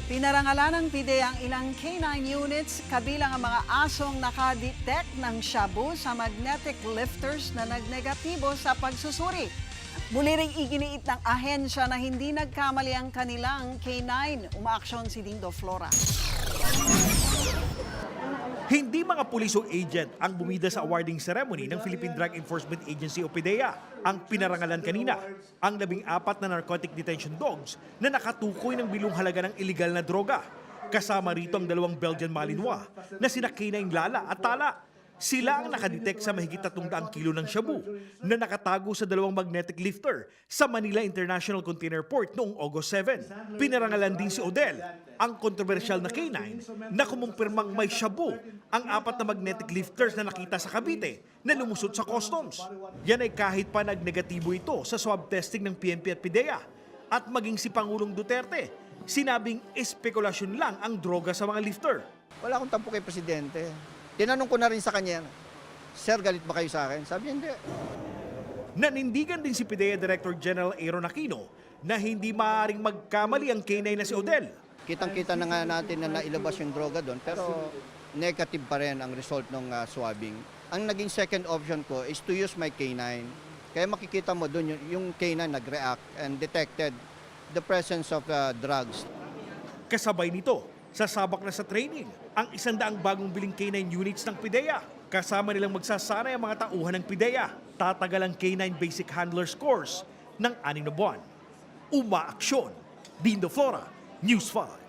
Pinarangalan ng PIDEA ang ilang K9 units kabilang ang mga asong nakadetect ng shabu sa magnetic lifters na nagnegatibo sa pagsusuri. Muli ring iginiit ng ahensya na hindi nagkamali ang kanilang K9. Umaaksyon si Dindo Flora. Hindi mga pulis o agent ang bumida sa awarding ceremony ng Philippine Drug Enforcement Agency o PIDEA. Ang pinarangalan kanina, ang 14 na narcotic detention dogs na nakatukoy ng bilong halaga ng iligal na droga. Kasama rito ang 2 Belgian Malinois na sina K9 Lala at Tala. Sila ang nakadetect sa mahigit 300 kilo ng shabu na nakatago sa 2 magnetic lifter sa Manila International Container Port noong August 7. Pinarangalan din si Odel, ang kontrobersyal na K9 na kumumpirmang may shabu ang 4 na magnetic lifters na nakita sa Cavite na lumusot sa customs. Yan ay kahit pa nagnegatibo ito sa swab testing ng PNP at PIDEA. At maging si Pangulong Duterte, sinabing espekulasyon lang ang droga sa mga lifter. Wala akong tampo kay Presidente. Tinanong ko na rin sa kanya, Sir, galit ba kayo sa akin? Sabi, hindi. Nanindigan din si PIDEA Director General Aaron Aquino na hindi maaaring magkamali ang K9 na si Odel. Kitang-kita na nga natin na nailabas yung droga doon, pero negative pa rin ang result ng swabbing. Ang naging second option ko is to use my K9. Kaya makikita mo doon yung K9 nag-react and detected the presence of drugs. Kasabay nito, sasabak na sa training ang 100 bagong biling K9 units ng PIDEA. Kasama nilang magsasanay ang mga tauhan ng PIDEA. Tatagal ang K9 Basic Handlers Course ng 6 na buwan. Umaaksyon. Dindo Flora, News 5.